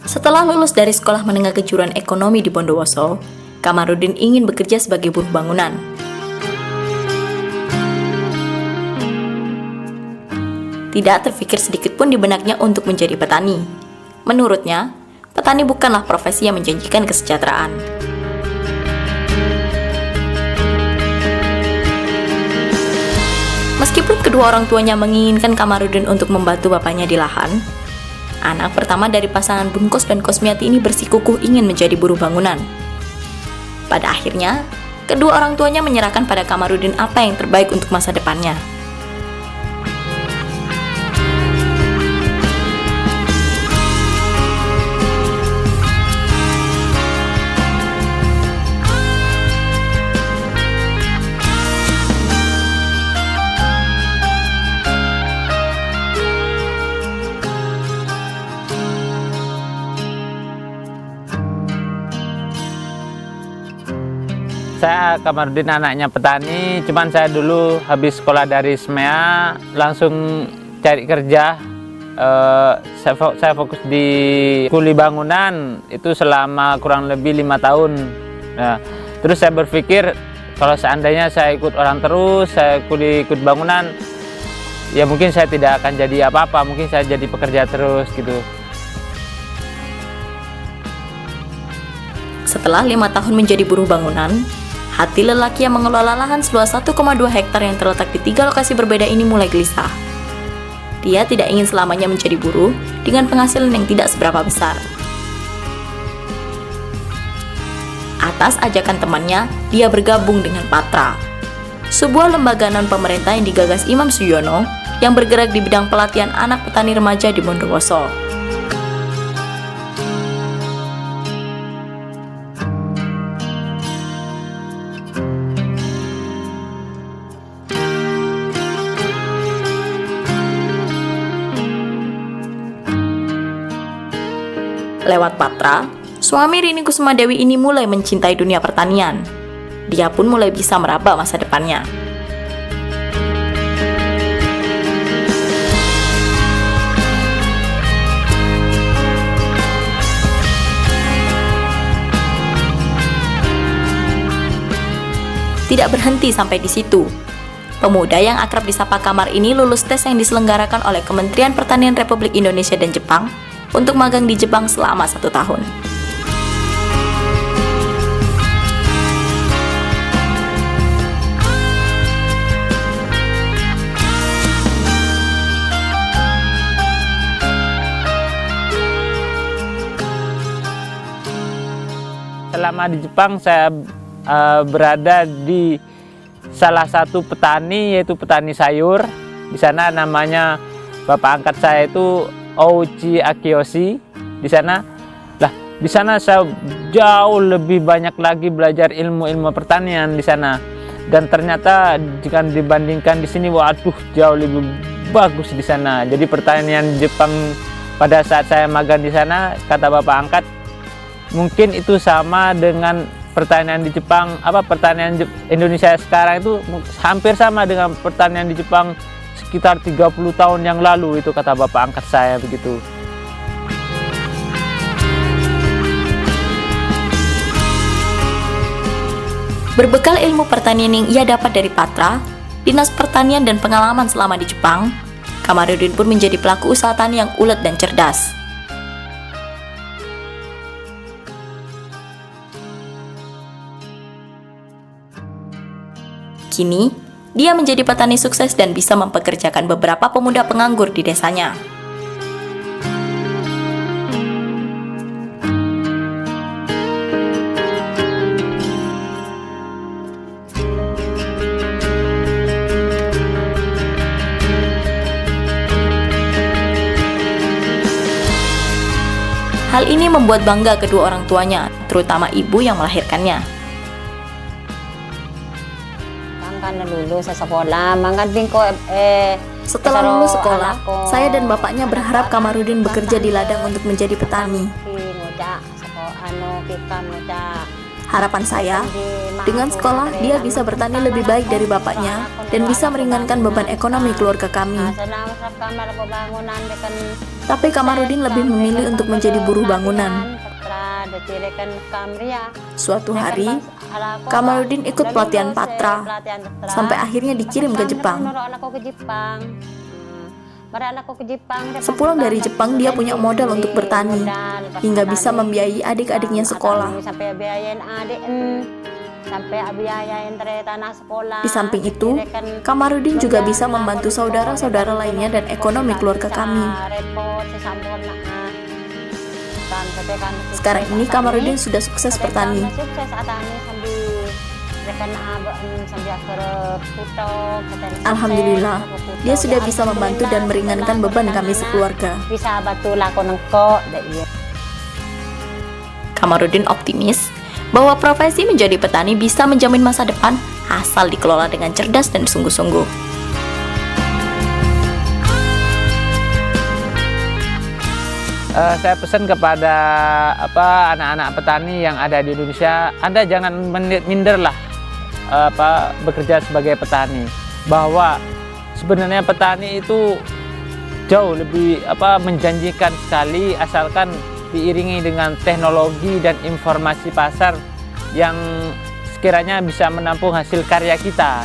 Setelah lulus dari Sekolah Menengah Kejuruan Ekonomi di Bondowoso, Kamarudin ingin bekerja sebagai buruh bangunan. Tidak terfikir sedikit pun di benaknya untuk menjadi petani. Menurutnya, petani bukanlah profesi yang menjanjikan kesejahteraan. Meskipun kedua orang tuanya menginginkan Kamarudin untuk membantu bapaknya di lahan, anak pertama dari pasangan Bungkos dan Kosmiati ini bersikukuh ingin menjadi buruh bangunan. Pada akhirnya, kedua orang tuanya menyerahkan pada Kamarudin apa yang terbaik untuk masa depannya. Saya Kamarudin anaknya petani, cuman saya dulu habis sekolah dari SMEA langsung cari kerja. Saya fokus di kuli bangunan itu selama kurang lebih 5 tahun. Nah, terus saya berpikir kalau seandainya saya ikut orang terus, saya ikut bangunan, ya mungkin saya tidak akan jadi apa-apa, mungkin saya jadi pekerja terus gitu. Setelah 5 tahun menjadi buruh bangunan, hati lelaki yang mengelola lahan seluas 1,2 hektar yang terletak di 3 lokasi berbeda ini mulai gelisah. Dia tidak ingin selamanya menjadi buruh dengan penghasilan yang tidak seberapa besar. Atas ajakan temannya, dia bergabung dengan Patra, sebuah lembaga non-pemerintah yang digagas Imam Suyono yang bergerak di bidang pelatihan anak petani remaja di Bondowoso. Lewat Patra, suami Rini Kusumadewi ini mulai mencintai dunia pertanian. Dia pun mulai bisa meraba masa depannya. Tidak berhenti sampai di situ. Pemuda yang akrab disapa Kamar ini lulus tes yang diselenggarakan oleh Kementerian Pertanian Republik Indonesia dan Jepang untuk magang di Jepang selama 1 tahun. Selama di Jepang saya berada di salah satu petani, yaitu petani sayur. Di sana namanya bapak angkat saya itu Ouchi Akiyoshi. Di sana saya jauh lebih banyak lagi belajar ilmu-ilmu pertanian di sana. Dan ternyata jika dibandingkan di sini, waduh, jauh lebih bagus di sana. Jadi pertanian Jepang pada saat saya magang di sana, kata bapak angkat, mungkin itu sama dengan pertanian di Jepang. Pertanian Indonesia sekarang itu hampir sama dengan pertanian di Jepang sekitar 30 tahun yang lalu, itu kata bapak angkat saya begitu. Berbekal ilmu pertanian yang ia dapat dari Patra, Dinas Pertanian dan pengalaman selama di Jepang, Kamarudin pun menjadi pelaku usaha tani yang ulet dan cerdas. Kini, dia menjadi petani sukses dan bisa mempekerjakan beberapa pemuda penganggur di desanya. Hal ini membuat bangga kedua orang tuanya, terutama ibu yang melahirkannya. Karena lulus sekolah, Setelah lulus sekolah, saya dan bapaknya berharap Kamarudin bekerja di ladang untuk menjadi petani. Harapan saya, dengan sekolah dia bisa bertani lebih baik dari bapaknya dan bisa meringankan beban ekonomi keluarga kami. Tapi Kamarudin lebih memilih untuk menjadi buruh bangunan. Suatu hari, Kamarudin ikut pelatihan Patra, sampai akhirnya dikirim ke Jepang. Sepulang dari Jepang, dia punya modal untuk bertani, hingga bisa membiayai adik-adiknya sekolah. Di samping itu, Kamarudin juga bisa membantu saudara-saudara lainnya dan ekonomi keluarga kami. Sekarang ini Kamarudin sudah sukses bertani. Alhamdulillah, dia sudah bisa membantu dan meringankan beban kami sekeluarga. Kamarudin optimis bahwa profesi menjadi petani bisa menjamin masa depan asal dikelola dengan cerdas dan sungguh-sungguh. Saya pesan kepada anak-anak petani yang ada di Indonesia, Anda jangan minderlah bekerja sebagai petani, bahwa sebenarnya petani itu jauh lebih menjanjikan sekali asalkan diiringi dengan teknologi dan informasi pasar yang sekiranya bisa menampung hasil karya kita.